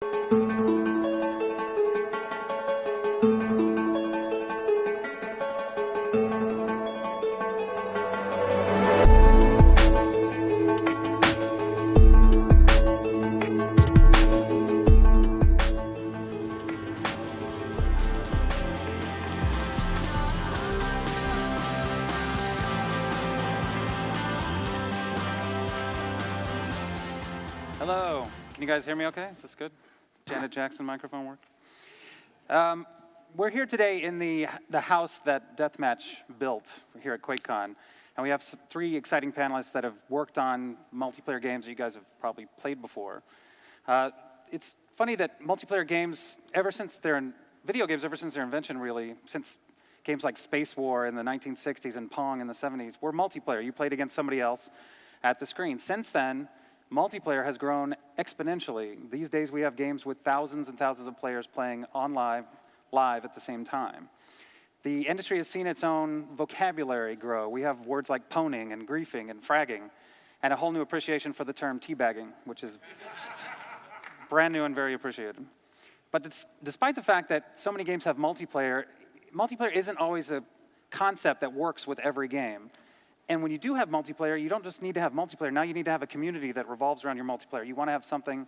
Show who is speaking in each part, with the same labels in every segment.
Speaker 1: Hello. Can you guys hear me okay? Is this good? Janet Jackson microphone work? We're here today in the house that Deathmatch built here at QuakeCon. And we have three exciting panelists that have worked on multiplayer games that you guys have probably played before. It's funny that multiplayer games, video games ever since their invention really, since games like Space War in the 1960s and Pong in the 70s, were multiplayer. You played against somebody else at the screen. Since then, multiplayer has grown exponentially. These days we have games with thousands and thousands of players playing live at the same time. The industry has seen its own vocabulary grow. We have words like pwning and griefing and fragging, and a whole new appreciation for the term teabagging, which is brand new and very appreciated. But despite the fact that so many games have multiplayer isn't always a concept that works with every game. And when you do have multiplayer, you don't just need to have multiplayer. Now you need to have a community that revolves around your multiplayer. You want to have something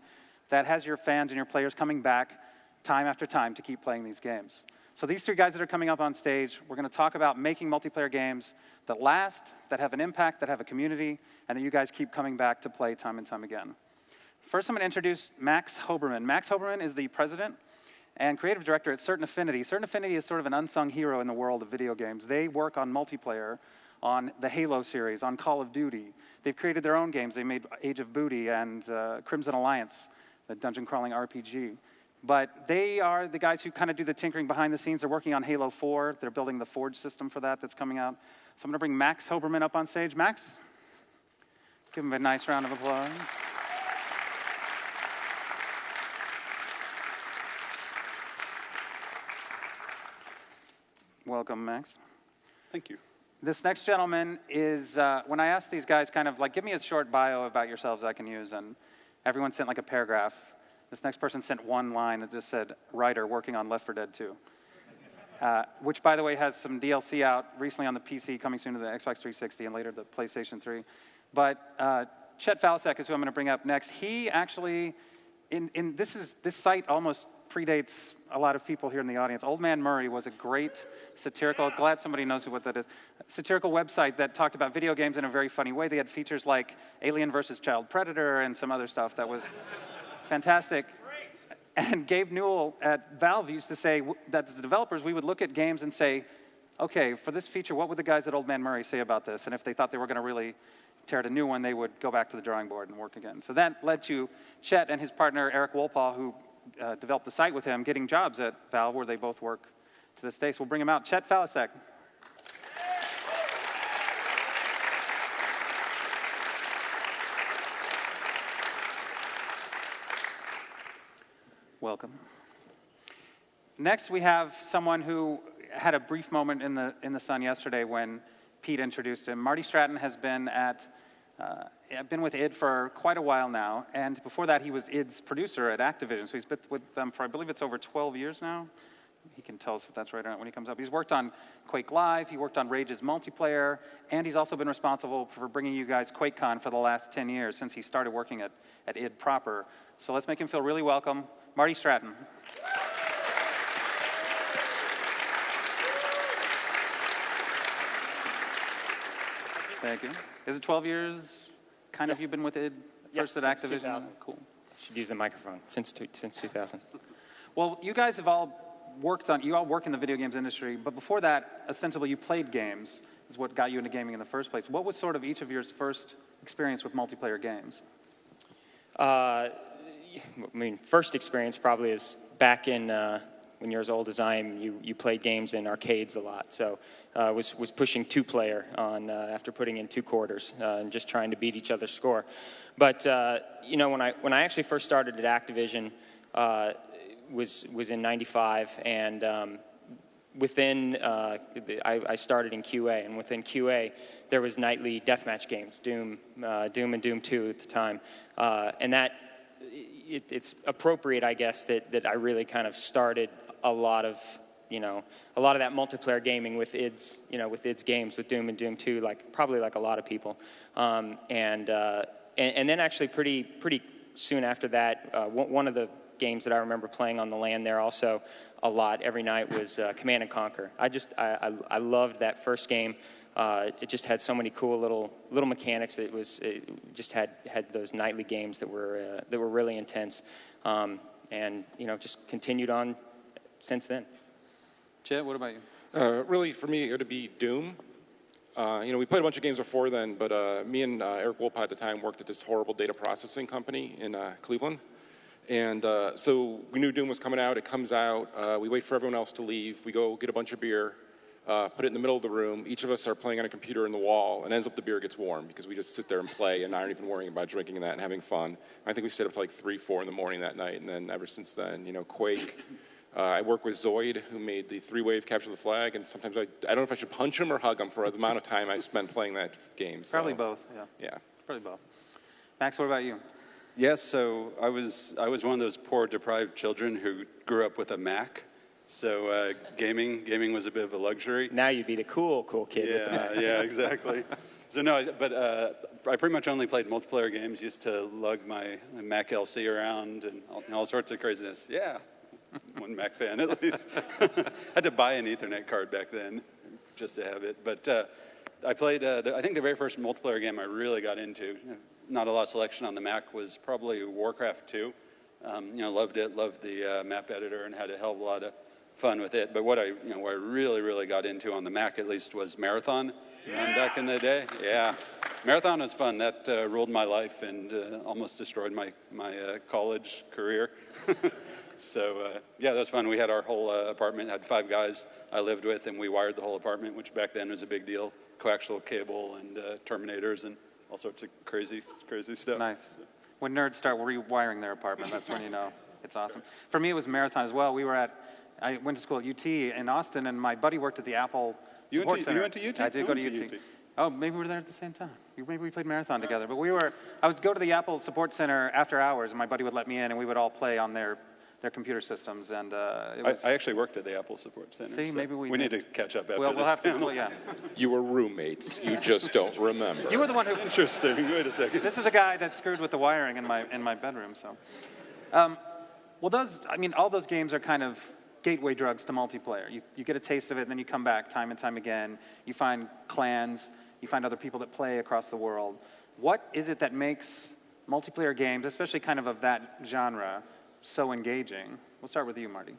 Speaker 1: that has your fans and your players coming back time after time to keep playing these games. So these three guys that are coming up on stage, we're going to talk about making multiplayer games that last, that have an impact, that have a community, and that you guys keep coming back to play time and time again. First, I'm going to introduce Max Hoberman. Max Hoberman is the president and creative director at Certain Affinity. Certain Affinity is sort of an unsung hero in the world of video games. They work on multiplayer on the Halo series, on Call of Duty. They've created their own games. They made Age of Booty and Crimson Alliance, the dungeon crawling RPG. But they are the guys who kind of do the tinkering behind the scenes. They're working on Halo 4. They're building the Forge system for that's coming out. So I'm going to bring Max Hoberman up on stage. Max, give him a nice round of applause. Welcome, Max.
Speaker 2: Thank you.
Speaker 1: This next gentleman is, when I asked these guys kind of like, give me a short bio about yourselves I can use, and everyone sent like a paragraph. This next person sent one line that just said, writer working on Left 4 Dead 2. Which, by the way, has some DLC out recently on the PC, coming soon to the Xbox 360 and later the PlayStation 3. But Chet Faliszek is who I'm going to bring up next. He actually, this site almost predates a lot of people here in the audience. Old Man Murray was a great satirical, glad somebody knows what that is, satirical website that talked about video games in a very funny way. They had features like Alien versus Child Predator and some other stuff that was fantastic. And Gabe Newell at Valve used to say that the developers, we would look at games and say, okay, for this feature, what would the guys at Old Man Murray say about this? And if they thought they were going to really tear out a new one, they would go back to the drawing board and work again. So that led to Chet and his partner, Eric Wolpaw, who developed the site with him, getting jobs at Valve, where they both work to this day. So we'll bring him out. Chet Faliszek. Welcome. Next, we have someone who had a brief moment in the sun yesterday when Pete introduced him. Marty Stratton has been with id for quite a while now, and before that he was id's producer at Activision, so he's been with them for, I believe it's over 12 years now. He can tell us if that's right or not when he comes up. He's worked on Quake Live, he worked on Rage's multiplayer, and he's also been responsible for bringing you guys QuakeCon for the last 10 years since he started working at id proper. So let's make him feel really welcome. Marty Stratton. Thank you. Is it 12 years? You've been with id first at Activision?
Speaker 3: 2000.
Speaker 1: Cool.
Speaker 3: Should use the microphone since 2000.
Speaker 1: Well, you guys have all work in the video games industry, but before that, ostensibly you played games, is what got you into gaming in the first place. What was sort of each of your first experience with multiplayer games?
Speaker 3: First experience probably is back in when you're as old as I am. You played games in arcades a lot, so was pushing two-player on after putting in 2 quarters and just trying to beat each other's score. But when I actually first started at Activision, was in '95, and I started in QA, and within QA there was nightly deathmatch games, Doom and Doom 2 at the time, and that. it's appropriate, I guess, that I really kind of started a lot of that multiplayer gaming with id's games, with Doom and Doom 2, probably like a lot of people, and then actually pretty soon after that, one of the games that I remember playing on the LAN there also a lot every night was Command and Conquer. I loved that first game. It just had so many cool little mechanics. It just had those nightly games that were really intense, and just continued on since then.
Speaker 1: Chet, what about you?
Speaker 2: Really, for me, it would be Doom. We played a bunch of games before then, but me and Eric Wolpa at the time worked at this horrible data processing company in Cleveland. And so we knew Doom was coming out. It comes out. We wait for everyone else to leave. We go get a bunch of beer, put it in the middle of the room. Each of us are playing on a computer in the wall, and ends up the beer gets warm because we just sit there and play and aren't even worrying about drinking that and having fun. I think we stayed up to 3, 4 in the morning that night, and then ever since then, Quake. I work with Zoid, who made the 3-wave capture the flag, and sometimes I don't know if I should punch him or hug him for the amount of time I spent playing that game. So.
Speaker 1: Probably both, yeah.
Speaker 2: Yeah.
Speaker 1: Probably both. Max, what about you?
Speaker 4: Yes, so I was one of those poor deprived children who grew up with a Mac. So gaming was a bit of a luxury.
Speaker 3: Now you'd be the cool kid with the Mac.
Speaker 4: Yeah, exactly. So no, but I pretty much only played multiplayer games. Used to lug my Mac LC around and all sorts of craziness. Yeah, one Mac fan at least. Had to buy an Ethernet card back then just to have it. But I played. I think the very first multiplayer game I really got into. Not a lot of selection on the Mac was probably Warcraft 2. Loved it. Loved the map editor and had a hell of a lot of fun with it. But what I really got into on the Mac at least was Marathon. Back in the day. Yeah, Marathon was fun. That ruled my life and almost destroyed my college career. So that was fun. We had our whole apartment, had 5 guys I lived with, and we wired the whole apartment, which back then was a big deal. Coaxial cable and terminators and all sorts of crazy stuff.
Speaker 1: Nice. When nerds start rewiring their apartment, that's when you know it's awesome. For me, it was Marathon as well. I went to school at UT in Austin, and my buddy worked at the Apple Support Center.
Speaker 4: You went to UT?
Speaker 1: I did go to UT. Oh, maybe we were there at the same time. Maybe we played Marathon together. But I would go to the Apple Support Center after hours, and my buddy would let me in, and we would all play on their computer systems, and I
Speaker 4: actually worked at the Apple Support Center.
Speaker 1: See,
Speaker 4: so
Speaker 1: maybe we
Speaker 4: need to catch up after
Speaker 1: we'll
Speaker 4: this
Speaker 1: have
Speaker 4: panel.
Speaker 1: to, yeah.
Speaker 2: You were roommates. You just don't remember.
Speaker 1: You were the one who...
Speaker 4: Interesting. Wait a second.
Speaker 1: This is a guy that screwed with the wiring in my bedroom, so. All those games are kind of gateway drugs to multiplayer. You get a taste of it, and then you come back time and time again. You find clans. You find other people that play across the world. What is it that makes multiplayer games, especially kind of that genre, so engaging? We'll start with you, Marty.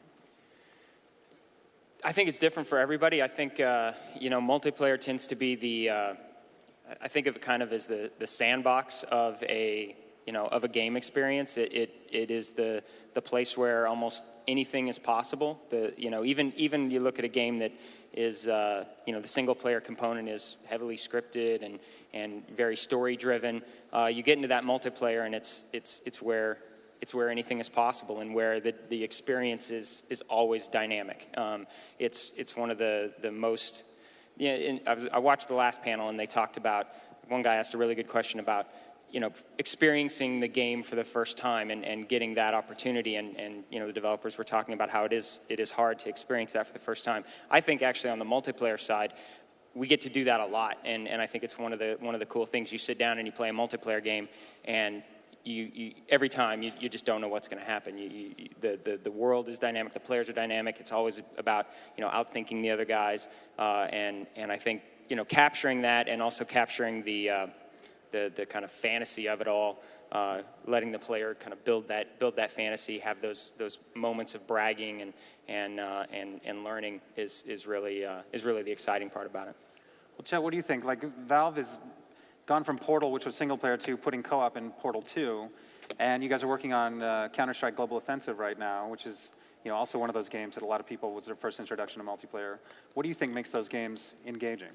Speaker 3: I think it's different for everybody. I think multiplayer tends to be I think of it kind of as the sandbox of a game experience. It is the place where almost anything is possible. Even you look at a game that is the single player component is heavily scripted and very story driven. You get into that multiplayer and it's where anything is possible and where the experience is always dynamic. It's one of the most. I watched the last panel and they talked about, one guy asked a really good question about experiencing the game for the first time and getting that opportunity, and the developers were talking about how it is hard to experience that for the first time. I think actually on the multiplayer side, we get to do that a lot, and I think it's one of the cool things. You sit down and you play a multiplayer game, and you every time you just don't know what's going to happen. The world is dynamic, the players are dynamic. It's always about outthinking the other guys, and I think capturing that and also capturing the kind of fantasy of it all, letting the player kind of build that fantasy, have those moments of bragging and learning is really the exciting part about it.
Speaker 1: Well, Chet, what do you think? Valve has gone from Portal, which was single player, to putting co-op in Portal 2, and you guys are working on Counter-Strike Global Offensive right now, which is also one of those games that a lot of people was their first introduction to multiplayer. What do you think makes those games engaging?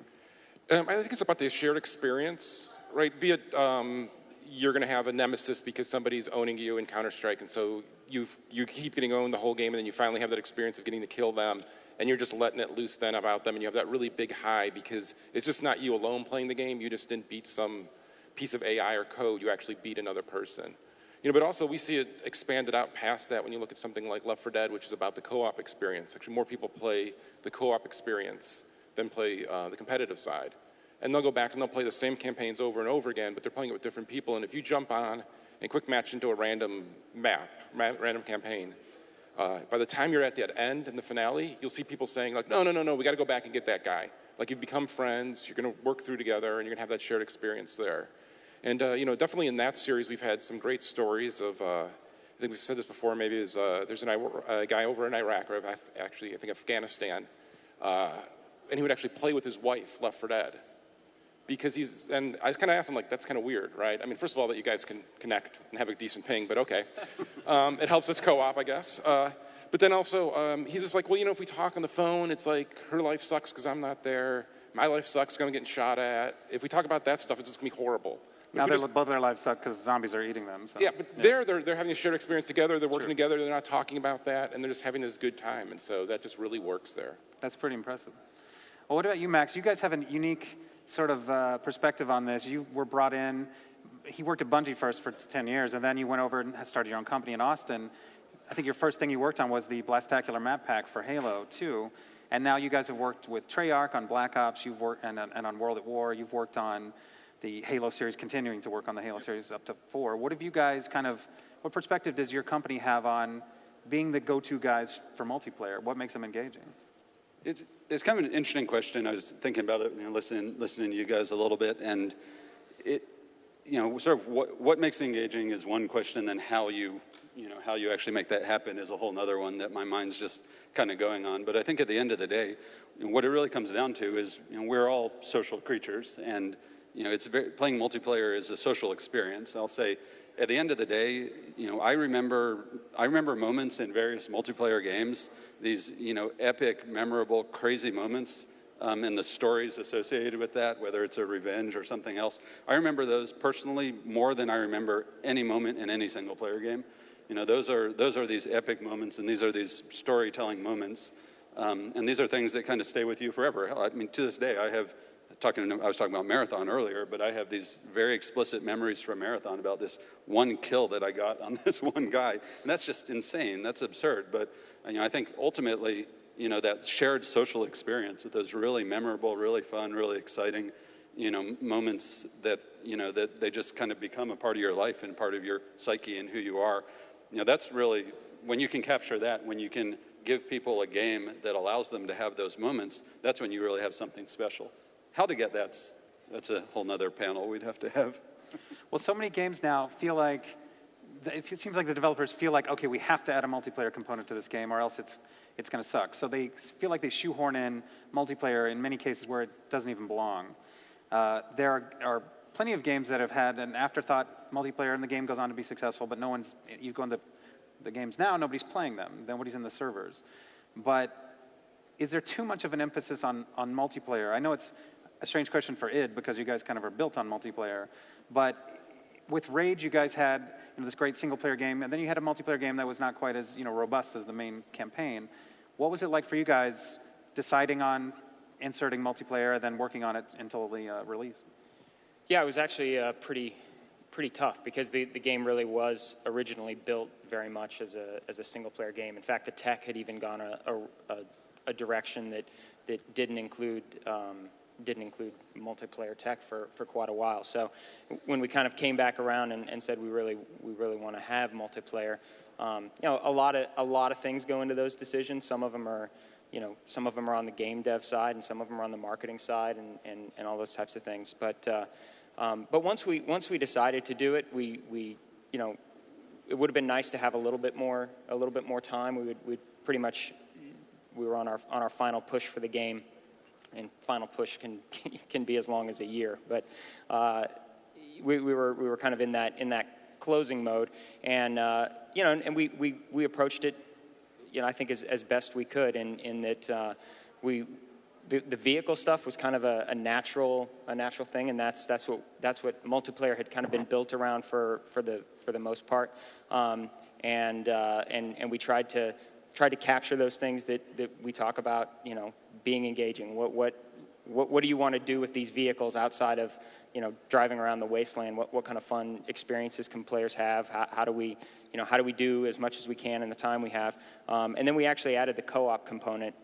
Speaker 2: I think it's about the shared experience, right? Be it you're going to have a nemesis because somebody's owning you in Counter-Strike, and so you keep getting owned the whole game, and then you finally have that experience of getting to kill them, and you're just letting it loose then about them, and you have that really big high because it's just not you alone playing the game. You just didn't beat some piece of AI or code. You actually beat another person. But also we see it expanded out past that when you look at something like Left 4 Dead, which is about the co-op experience. Actually, more people play the co-op experience than play the competitive side. And they'll go back and they'll play the same campaigns over and over again, but they're playing it with different people. And if you jump on and quick match into a random map, random campaign, by the time you're at that end in the finale, you'll see people saying, like, no, we got to go back and get that guy. Like, you've become friends, you're going to work through together, and you're going to have that shared experience there. And, definitely in that series, we've had some great stories of, I think we've said this before, maybe, is there's a guy over in Iraq, or I think Afghanistan, and he would actually play with his wife, Left 4 Dead. Because and I kind of asked him, like, that's kind of weird, right? I mean, first of all, that you guys can connect and have a decent ping, but okay. It helps us co-op, I guess. But then also, he's just like, well, if we talk on the phone, it's like, her life sucks because I'm not there. My life sucks because I'm getting shot at. If we talk about that stuff, it's just going to be horrible.
Speaker 1: Now both their lives suck because zombies are eating them. So.
Speaker 2: Yeah, but they're having a shared experience together. They're working together. They're not talking about that, and they're just having this good time. And so that just really works there.
Speaker 1: That's pretty impressive. Well, what about you, Max? You guys have a unique sort of perspective on this. You were brought in. He worked at Bungie first for 10 years, and then you went over and started your own company in Austin. I think your first thing you worked on was the Blastacular map pack for Halo 2. And now you guys have worked with Treyarch on Black Ops. You've worked and on World at War. You've worked on the Halo series, continuing to work on the Halo series up to 4. What have you guys what perspective does your company have on being the go-to guys for multiplayer? What makes them engaging?
Speaker 4: It's kind of an interesting question. I was thinking about it, listening to you guys a little bit, and sort of what makes it engaging is one question, then how you actually make that happen is a whole other one that my mind's just kind of going on. But I think at the end of the day, what it really comes down to is we're all social creatures, and playing multiplayer is a social experience. I'll say, at the end of the day, I remember moments in various multiplayer games, these epic, memorable, crazy moments, and the stories associated with that, whether it's a revenge or something else. I remember those personally more than I remember any moment in any single player game. Those are these epic moments, and these are these storytelling moments, and these are things that kind of stay with you forever. I mean, to this day, I was talking about Marathon earlier, but I have these very explicit memories from Marathon about this one kill that I got on this one guy. And that's just insane. That's absurd. But I think ultimately, that shared social experience with those really memorable, really fun, really exciting, moments that, that they just kind of become a part of your life and part of your psyche and who you are. That's really, when you can capture that, when you can give people a game that allows them to have those moments, that's when you really have something special. How to get that's a whole nother panel we'd have to have.
Speaker 1: Well, so many games now feel like, it seems like the developers feel like, okay, we have to add a multiplayer component to this game or else it's going to suck. So they feel like they shoehorn in multiplayer in many cases where it doesn't even belong. There are plenty of games that have had an afterthought multiplayer and the game goes on to be successful, but you go into the games now, nobody's playing them. Nobody's in the servers. But is there too much of an emphasis on multiplayer? I know it's a strange question for id because you guys kind of are built on multiplayer, but with Rage you guys had this great single-player game, and then you had a multiplayer game that was not quite as robust as the main campaign. What was it like for you guys deciding on inserting multiplayer and then working on it until the release?
Speaker 3: Yeah, it was actually pretty tough because the game really was originally built very much as a single-player game. In fact, the tech had even gone a direction that didn't include multiplayer tech for quite a while. So when we kind of came back around and said we really want to have multiplayer, a lot of things go into those decisions. Some of them are on the game dev side, and some of them are on the marketing side, and all those types of things. But once we decided to do it, we it would have been nice to have a little bit more time. We were on our final push for the game, and final push can be as long as a year. But we were kind of in that closing mode, and and we approached it, I think as best we could, in that the vehicle stuff was kind of a natural thing, and that's what multiplayer had kind of been built around for the most part, and we tried to capture those things that we talk about, being engaging. What what do you want to do with these vehicles outside of, driving around the wasteland? What kind of fun experiences can players have? How do we do as much as we can in the time we have? And then we actually added the co-op component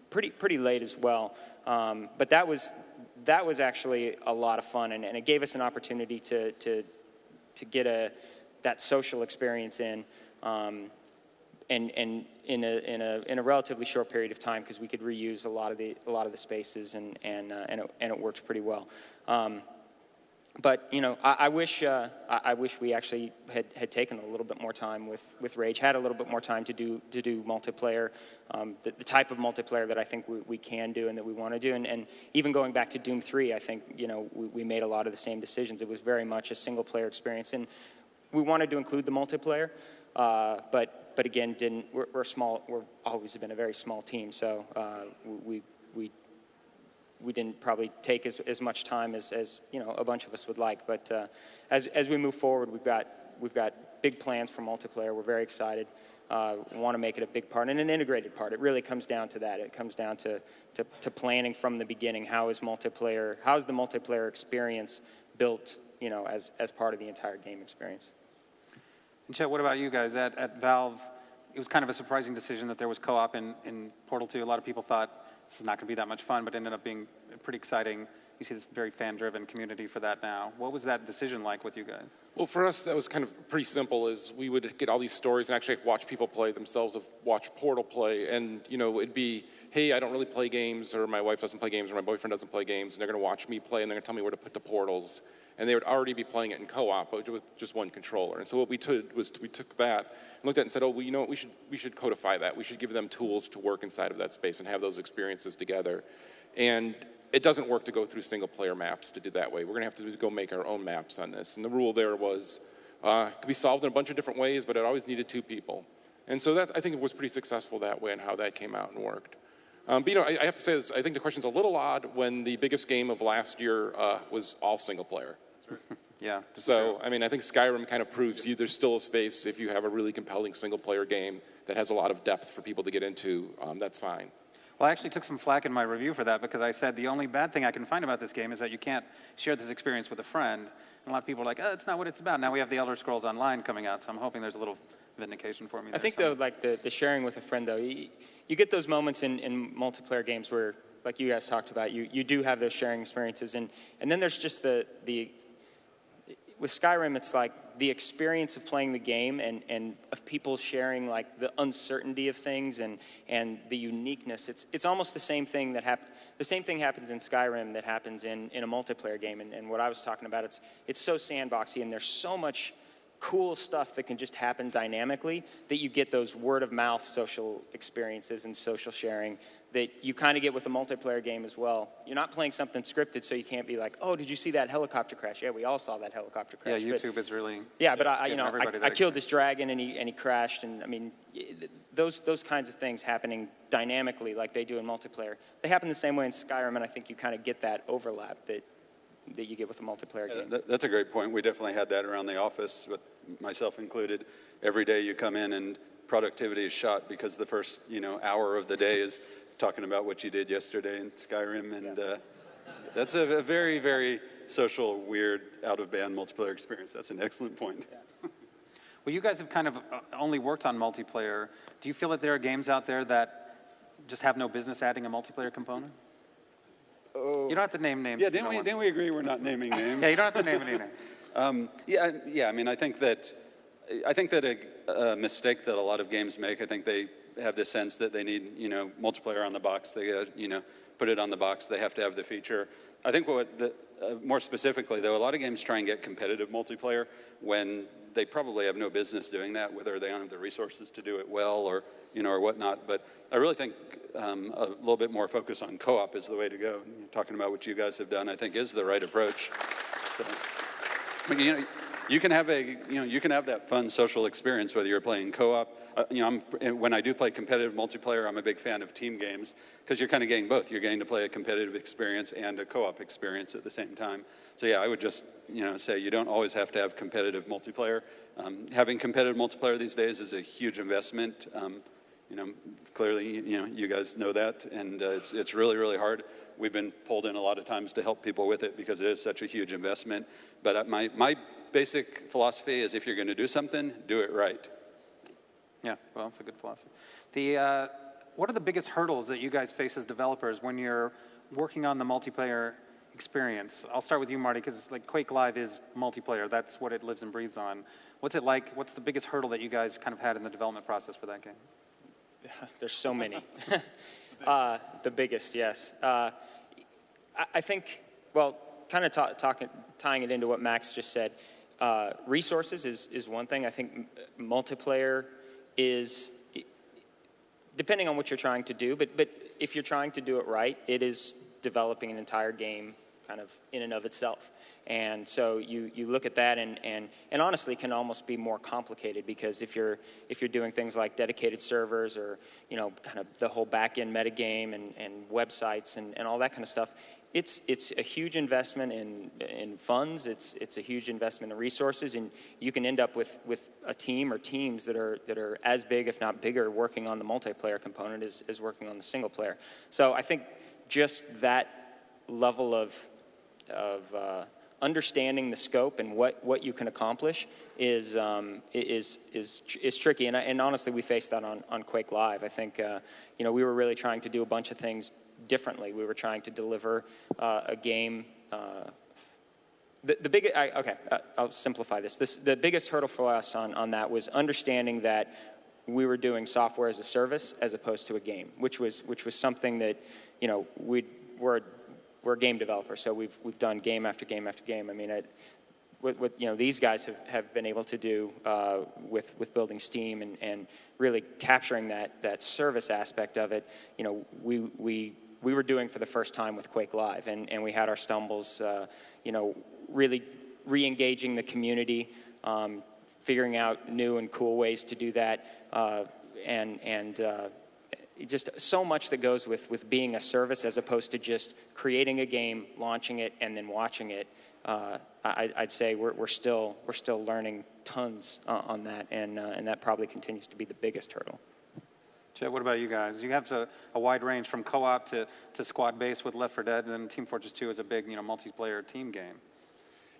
Speaker 3: pretty late as well. But that was actually a lot of fun, and it gave us an opportunity to get that social experience in. And in a relatively short period of time, because we could reuse a lot of the spaces, and it worked pretty well. But I wish we actually had taken a little bit more time with Rage, had a little bit more time to do multiplayer, the type of multiplayer that I think we can do and that we want to do, and even going back to Doom 3, I think we made a lot of the same decisions. It was very much a single player experience, and we wanted to include the multiplayer, but again, we're small. We're always been a very small team, so we didn't probably take as much time as a bunch of us would like. But as we move forward, we've got big plans for multiplayer. We're very excited. We want to make it a big part and an integrated part. It really comes down to that. It comes down to planning from the beginning. How is the multiplayer experience built, as part of the entire game experience?
Speaker 1: And Chet, what about you guys? At Valve, it was kind of a surprising decision that there was co-op in Portal 2. A lot of people thought this is not going to be that much fun, but ended up being pretty exciting. You see this very fan-driven community for that now. What was that decision like with you guys?
Speaker 2: Well, for us, that was kind of pretty simple. Is we would get all these stories and actually watch people play themselves, watch Portal play, and it'd be, hey, I don't really play games, or my wife doesn't play games, or my boyfriend doesn't play games, and they're going to watch me play, and they're going to tell me where to put the portals. And they would already be playing it in co-op, but with just one controller. And so what we did was we took that and looked at it and said, oh, well, you know what, we should codify that. We should give them tools to work inside of that space and have those experiences together. And it doesn't work to go through single-player maps to do that way. We're going to have to go make our own maps on this. And the rule there was it could be solved in a bunch of different ways, but it always needed two people. And so that, I think, it was pretty successful that way and how that came out and worked. But I have to say this, I think the question's a little odd when the biggest game of last year was all single-player.
Speaker 1: Yeah.
Speaker 2: So, I mean, I think Skyrim kind of proves there's still a space if you have a really compelling single-player game that has a lot of depth for people to get into, that's fine.
Speaker 1: Well, I actually took some flack in my review for that because I said the only bad thing I can find about this game is that you can't share this experience with a friend. And a lot of people are like, oh, it's not what it's about. Now we have the Elder Scrolls Online coming out, so I'm hoping there's a little vindication for me there.
Speaker 3: I think, though, like the sharing with a friend, though, you get those moments in multiplayer games where, like you guys talked about, you do have those sharing experiences. And then there's just with Skyrim, it's like the experience of playing the game and of people sharing like the uncertainty of things and the uniqueness. It's almost the same thing the same thing happens in Skyrim that happens in a multiplayer game. And what I was talking about, it's so sandboxy, and there's so much cool stuff that can just happen dynamically that you get those word-of-mouth social experiences and social sharing that you kind of get with a multiplayer game as well. You're not playing something scripted, so you can't be like, oh, did you see that helicopter crash? Yeah, we all saw that helicopter crash.
Speaker 1: Yeah, YouTube is really...
Speaker 3: Yeah, but I killed this dragon, and he crashed, and I mean, those kinds of things happening dynamically like they do in multiplayer, they happen the same way in Skyrim, and I think you kind of get that overlap that you get with a multiplayer game.
Speaker 4: That's a great point. We definitely had that around the office, with myself included. Every day you come in and productivity is shot because the first hour of the day is talking about what you did yesterday in Skyrim, and that's a very, very social, weird, out-of-band multiplayer experience. That's an excellent point.
Speaker 1: Yeah. Well, you guys have kind of only worked on multiplayer. Do you feel that there are games out there that just have no business adding a multiplayer component? Oh. You don't have to name names.
Speaker 4: Yeah, didn't we agree we're not naming names?
Speaker 1: Yeah, you don't have to name any names.
Speaker 4: Yeah. I mean, I think that a mistake that a lot of games make. I think they have this sense that they need multiplayer on the box. They put it on the box. They have to have the feature. I think more specifically though, a lot of games try and get competitive multiplayer when they probably have no business doing that, whether they don't have the resources to do it well or whatnot. But I really think a little bit more focus on co-op is the way to go. Talking about what you guys have done, I think, is the right approach. So, I mean, you can have that fun social experience whether you're playing co-op. When I do play competitive multiplayer, I'm a big fan of team games because you're kind of getting both. You're getting to play a competitive experience and a co-op experience at the same time. So yeah, I would just say you don't always have to have competitive multiplayer. Having competitive multiplayer these days is a huge investment. Clearly, you guys know that, and it's really, really hard. we've been pulled in a lot of times to help people with it because it is such a huge investment. But my basic philosophy is if you're going to do something, do it right.
Speaker 1: Yeah, well, that's a good philosophy. What are the biggest hurdles that you guys face as developers when you're working on the multiplayer experience? I'll start with you, Marty, because like Quake Live is multiplayer. That's what it lives and breathes on. What's it like? What's the biggest hurdle that you guys kind of had in the development process for that game?
Speaker 3: There's so many. The biggest, yes. I think, well, kind of tying it into what Max just said, resources is one thing. I think multiplayer is, depending on what you're trying to do, but if you're trying to do it right, it is developing an entire game kind of in and of itself. And so you look at that and honestly can almost be more complicated because if you're doing things like dedicated servers or, you know, kind of the whole back-end metagame and websites and all that kind of stuff, it's a huge investment in funds, it's a huge investment in resources, and you can end up with a team or teams that are as big, if not bigger, working on the multiplayer component as working on the single player. So I think just that level of understanding the scope and what you can accomplish is tricky. And honestly, we faced that on Quake Live. I think you know, we were really trying to do a bunch of things differently. We were trying to deliver a game. I'll simplify this. The biggest hurdle for us on that was understanding that we were doing software as a service as opposed to a game, which was something that, you know, we're a game developer, so we've done game after game after game. I mean, what you know, these guys have been able to do with building Steam and really capturing that service aspect of it, you know, we were doing for the first time with Quake Live, and we had our stumbles, you know, really re-engaging the community, figuring out new and cool ways to do that, and just so much that goes with being a service as opposed to just creating a game, launching it, and then watching it. I'd say we're still learning tons on that, and that probably continues to be the biggest hurdle.
Speaker 1: Chet, what about you guys? You have a wide range from co-op to squad-based with Left 4 Dead, and then Team Fortress 2 is a big, you know, multiplayer team game.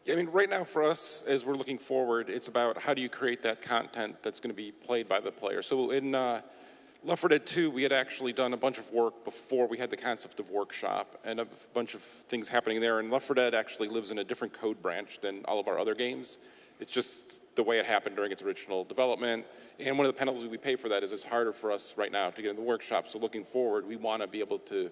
Speaker 2: Yeah, I mean, right now for us, as we're looking forward, it's about how do you create that content that's going to be played by the player. So in Left 4 Dead 2, we had actually done a bunch of work before we had the concept of workshop and a bunch of things happening there. And Left 4 Dead actually lives in a different code branch than all of our other games. It's just the way it happened during its original development. And one of the penalties we pay for that is it's harder for us right now to get in the workshop. So looking forward, we want to be able to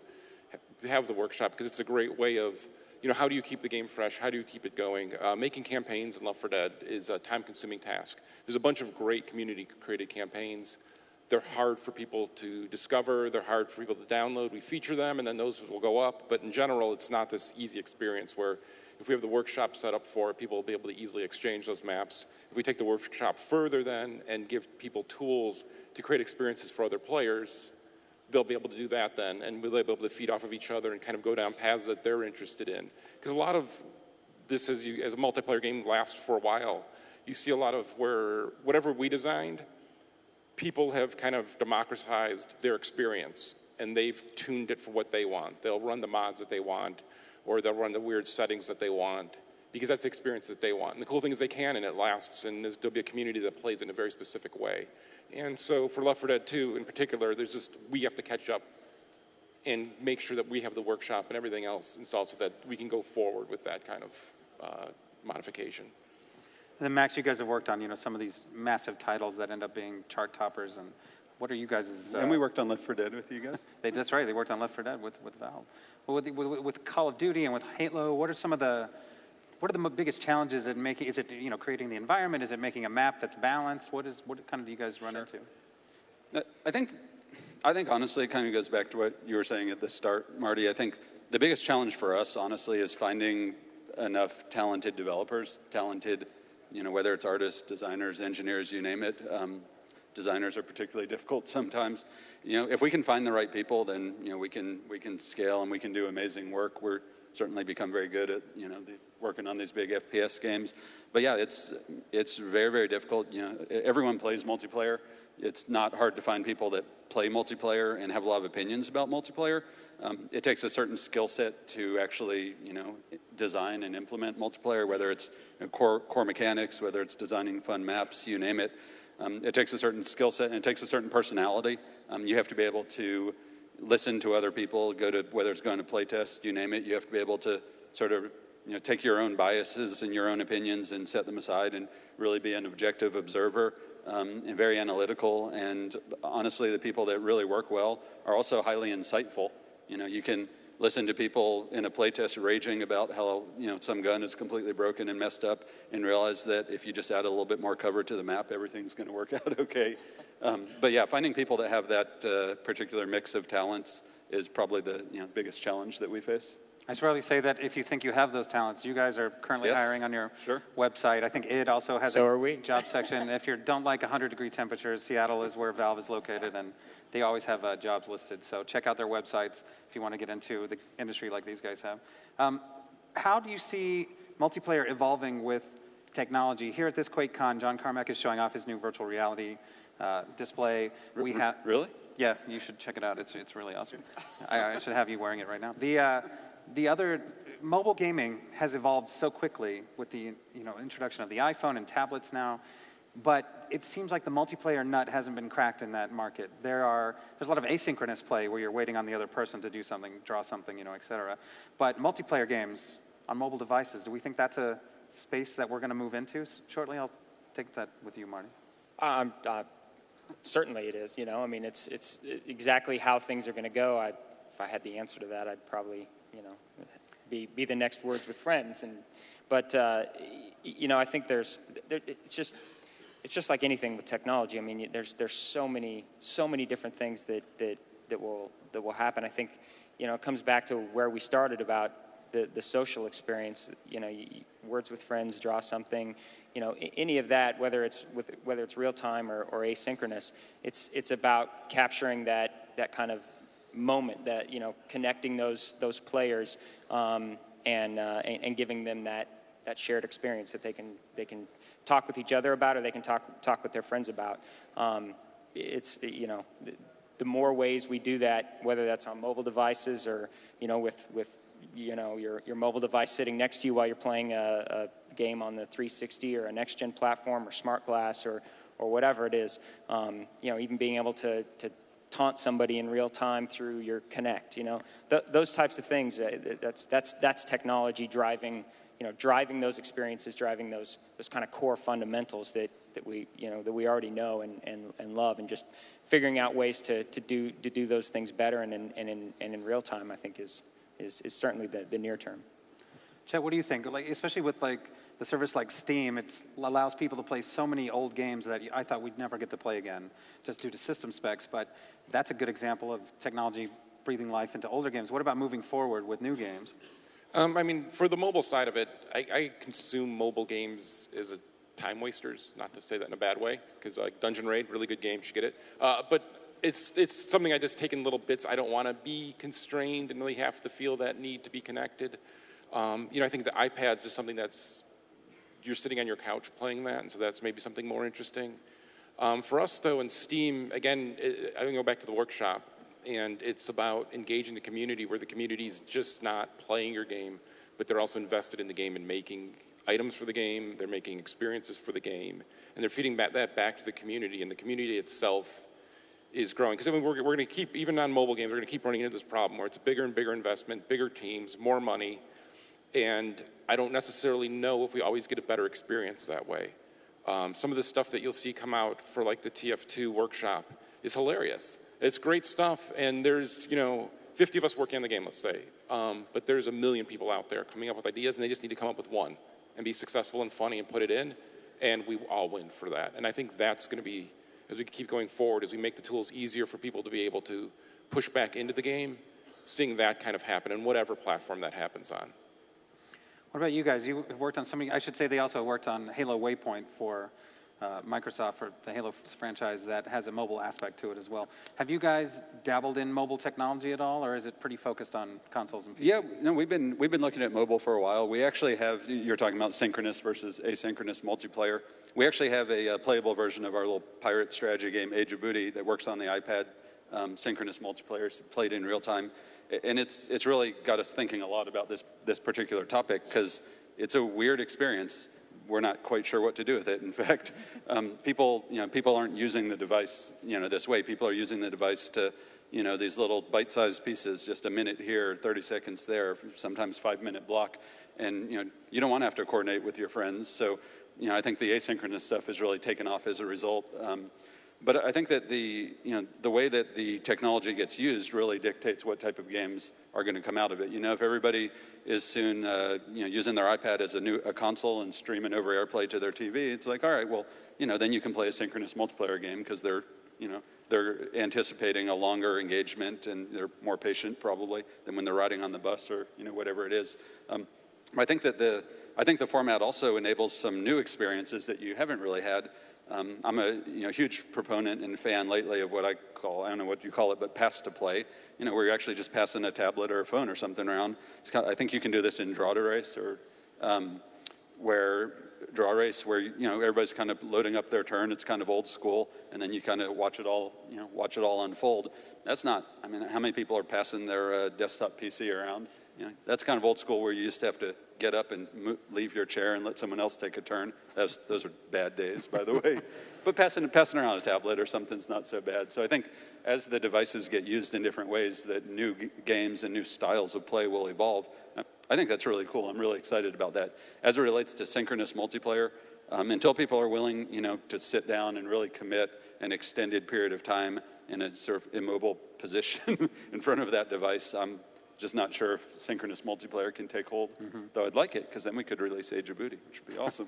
Speaker 2: have the workshop because it's a great way of, you know, how do you keep the game fresh? How do you keep it going? Making campaigns in Left 4 Dead is a time-consuming task. There's a bunch of great community-created campaigns. They're hard for people to discover. They're hard for people to download. We feature them, and then those will go up. But in general, it's not this easy experience where if we have the workshop set up for it, people will be able to easily exchange those maps. If we take the workshop further then and give people tools to create experiences for other players, they'll be able to do that then, and we'll be able to feed off of each other and kind of go down paths that they're interested in. Because a lot of this, as a multiplayer game, lasts for a while. You see a lot of where whatever we designed, people have kind of democratized their experience, and they've tuned it for what they want. They'll run the mods that they want, or they'll run the weird settings that they want, because that's the experience that they want. And the cool thing is they can, and it lasts, and there'll be a community that plays in a very specific way. And so for Left 4 Dead 2 in particular, we have to catch up and make sure that we have the workshop and everything else installed so that we can go forward with that kind of modification.
Speaker 1: And then Max, you guys have worked on, you know, some of these massive titles that end up being chart toppers, and what are you guys'...
Speaker 4: and we worked on Left 4 Dead with you guys.
Speaker 1: That's right, they worked on Left 4 Dead with Valve. Well, with Call of Duty and with Halo, what are the biggest challenges in making? Is it, you know, creating the environment? Is it making a map that's balanced? What kind of do you guys run into?
Speaker 4: I think honestly, it kind of goes back to what you were saying at the start, Marty. I think the biggest challenge for us, honestly, is finding enough talented developers, you know, whether it's artists, designers, engineers, you name it. Designers are particularly difficult sometimes. You know, if we can find the right people, then, you know, we can scale and we can do amazing work. We're certainly become very good at, you know, working on these big FPS games. But yeah, it's very, very difficult. You know, everyone plays multiplayer. it's not hard to find people that play multiplayer and have a lot of opinions about multiplayer. It takes a certain skill set to actually, design and implement multiplayer, whether it's core mechanics, whether it's designing fun maps, you name it. It takes a certain skill set and it takes a certain personality. You have to be able to listen to other people, whether it's going to play test, you name it. You have to be able to sort of take your own biases and your own opinions and set them aside and really be an objective observer and very analytical. And honestly, the people that really work well are also highly insightful. You can listen to people in a playtest raging about how some gun is completely broken and messed up, and realize that if you just add a little bit more cover to the map, everything's going to work out okay. But yeah, finding people that have that particular mix of talents is probably the biggest challenge that we face.
Speaker 1: I should probably say that if you think you have those talents, you guys are currently hiring on your website. I think id also has a job section. If you don't like 100-degree temperatures, Seattle is where Valve is located, and they always have jobs listed. So check out their websites if you want to get into the industry like these guys have. How do you see multiplayer evolving with technology? Here at this QuakeCon, John Carmack is showing off his new virtual reality display. We have
Speaker 4: Really?
Speaker 1: Yeah, you should check it out. It's really awesome. I should have you wearing it right now. The other mobile gaming has evolved so quickly with the introduction of the iPhone and tablets now, but it seems like the multiplayer nut hasn't been cracked in that market. There's a lot of asynchronous play where you're waiting on the other person to do something, draw something, et cetera. But multiplayer games on mobile devices, do we think that's a space that we're going to move into shortly? I'll take that with you, Marty.
Speaker 3: Certainly it is. It's exactly how things are going to go. If I had the answer to that, I'd probably be the next words with friends. But I think it's just like anything with technology. I mean, there's so many different things that will happen. I think it comes back to where we started about the social experience. Words with friends, draw something. Any of that, whether it's real time or asynchronous, it's about capturing that kind of moment, that connecting those players and giving them that shared experience that they can talk with each other about, or they can talk with their friends about. The more ways we do that, whether that's on mobile devices or with your mobile device sitting next to you while you're playing a game on the 360 or a next-gen platform or smart glass or whatever it is, even being able to taunt somebody in real time through your Connect, those types of things. That's technology driving those experiences, driving those kind of core fundamentals that we already know and love, and just figuring out ways to do those things better and in real time, I think is certainly the near term.
Speaker 1: Chet, what do you think? Especially with the service like Steam, it allows people to play so many old games that I thought we'd never get to play again, just due to system specs. But that's a good example of technology breathing life into older games. What about moving forward with new games?
Speaker 2: For the mobile side of it, I consume mobile games as time wasters. Not to say that in a bad way, because Dungeon Raid, really good game, you should get it. But it's something I just take in little bits. I don't want to be constrained and really have to feel that need to be connected. I think the iPads is something you're sitting on your couch playing that, and so that's maybe something more interesting. For us, though, in Steam, again, I can go back to the workshop, and it's about engaging the community, where the community is just not playing your game, but they're also invested in the game and making items for the game, they're making experiences for the game, and they're feeding that back to the community, and the community itself is growing. Because we're going to keep, even on mobile games, we're going to keep running into this problem where it's a bigger and bigger investment, bigger teams, more money, and I don't necessarily know if we always get a better experience that way. Some of the stuff that you'll see come out for the TF2 workshop is hilarious. It's great stuff, and there's 50 of us working on the game, let's say, but there's a million people out there coming up with ideas, and they just need to come up with one and be successful and funny and put it in, and we all win for that. And I think that's going to be, as we keep going forward, as we make the tools easier for people to be able to push back into the game, seeing that kind of happen on whatever platform that happens on.
Speaker 1: What about you guys? You worked on I should say they also worked on Halo Waypoint for Microsoft, for the Halo franchise that has a mobile aspect to it as well. Have you guys dabbled in mobile technology at all, or is it pretty focused on consoles and PCs?
Speaker 4: Yeah, no, we've been looking at mobile for a while. We actually have, you're talking about synchronous versus asynchronous multiplayer. we actually have a playable version of our little pirate strategy game, Age of Booty, that works on the iPad, synchronous multiplayer, played in real time. And it's really got us thinking a lot about this particular topic, because it's a weird experience. We're not quite sure what to do with it. In fact, people aren't using the device, this way. People are using the device to, these little bite-sized pieces, just a minute here, 30 seconds there, sometimes 5-minute block. And, you don't want to have to coordinate with your friends. So, I think the asynchronous stuff has really taken off as a result. But I think that the way that the technology gets used really dictates what type of games are going to come out of it. If everybody is soon using their iPad as a console and streaming over AirPlay to their TV, it's like, all right, well, then you can play a synchronous multiplayer game, because they're anticipating a longer engagement, and they're more patient probably than when they're riding on the bus or whatever it is. I think the format also enables some new experiences that you haven't really had. I'm a huge proponent and fan lately of what I don't know what you call it, but pass to play, where you're actually just passing a tablet or a phone or something around. I think you can do this in Draw to Race, or where everybody's kind of loading up their turn. It's kind of old school, and then you kind of watch it all unfold. That's not, how many people are passing their desktop PC around? That's kind of old school, where you used to have to get up and leave your chair and let someone else take a turn. Those are bad days, by the way. But passing around a tablet or something's not so bad. So I think as the devices get used in different ways, that new games and new styles of play will evolve. I think that's really cool. I'm really excited about that. As it relates to synchronous multiplayer, until people are willing, to sit down and really commit an extended period of time in a sort of immobile position in front of that device, I'm just not sure if synchronous multiplayer can take hold. Though I'd like it, because then we could release Age of Booty, which would be awesome.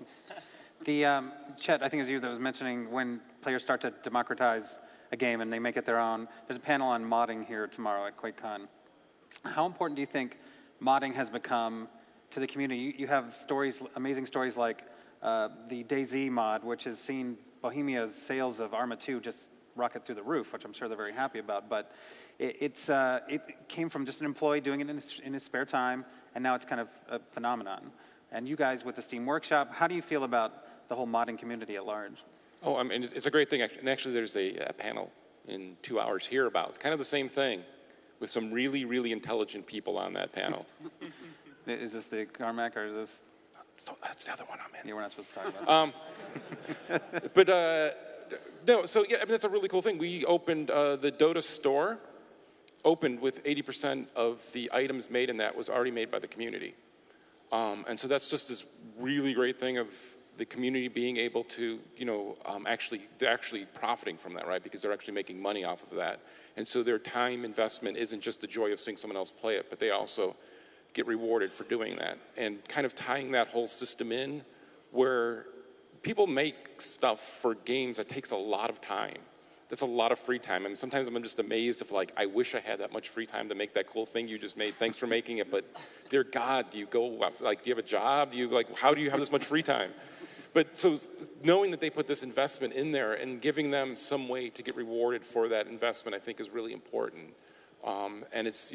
Speaker 1: Chet, I think it was you that was mentioning when players start to democratize a game and they make it their own. There's a panel on modding here tomorrow at QuakeCon. How important do you think modding has become to the community? You have stories, amazing stories like the DayZ mod, which has seen Bohemia's sales of Arma 2 just rocket through the roof, which I'm sure they're very happy about. But it came from just an employee doing it in his spare time, and now it's kind of a phenomenon. And you guys with the Steam Workshop, how do you feel about the whole modding community at large?
Speaker 2: Oh, it's a great thing. And actually, there's a panel in 2 hours here about it's kind of the same thing, with some really, really intelligent people on that panel.
Speaker 1: Is this the Carmack, or is this?
Speaker 2: That's the other one I'm in.
Speaker 1: Yeah, we're not supposed to talk about
Speaker 2: But no, so yeah, that's a really cool thing. We opened the Dota store, opened with 80% of the items made in that was already made by the community. And so that's just this really great thing of the community being able to, they're actually profiting from that, right? Because they're actually making money off of that. And so their time investment isn't just the joy of seeing someone else play it, but they also get rewarded for doing that. And kind of tying that whole system in, where people make stuff for games that takes a lot of time. That's a lot of free time. Sometimes I'm just amazed if, I wish I had that much free time to make that cool thing you just made. Thanks for making it. But dear God, do you have a job? How do you have this much free time? But so knowing that they put this investment in there and giving them some way to get rewarded for that investment, I think is really important. And it's,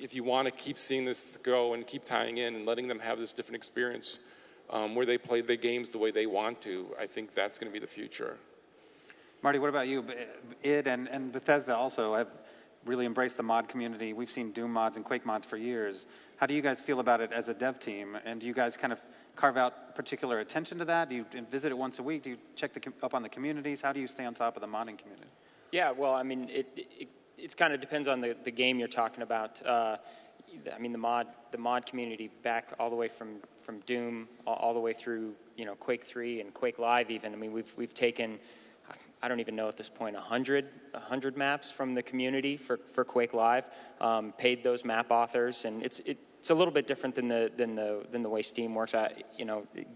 Speaker 2: if you want to keep seeing this go and keep tying in and letting them have this different experience where they play their games the way they want to, I think that's going to be the future.
Speaker 1: Marty, what about you? id and Bethesda also have really embraced the mod community. We've seen Doom mods and Quake mods for years. How do you guys feel about it as a dev team? And do you guys kind of carve out particular attention to that? Do you visit it once a week? Do you check up on the communities? How do you stay on top of the modding community?
Speaker 3: Yeah, well, it kind of depends on the game you're talking about. The mod community back all the way from Doom all the way through Quake 3 and Quake Live even. We've taken, I don't even know at this point, 100 maps from the community for Quake Live, paid those map authors, and it's a little bit different than the way Steam works.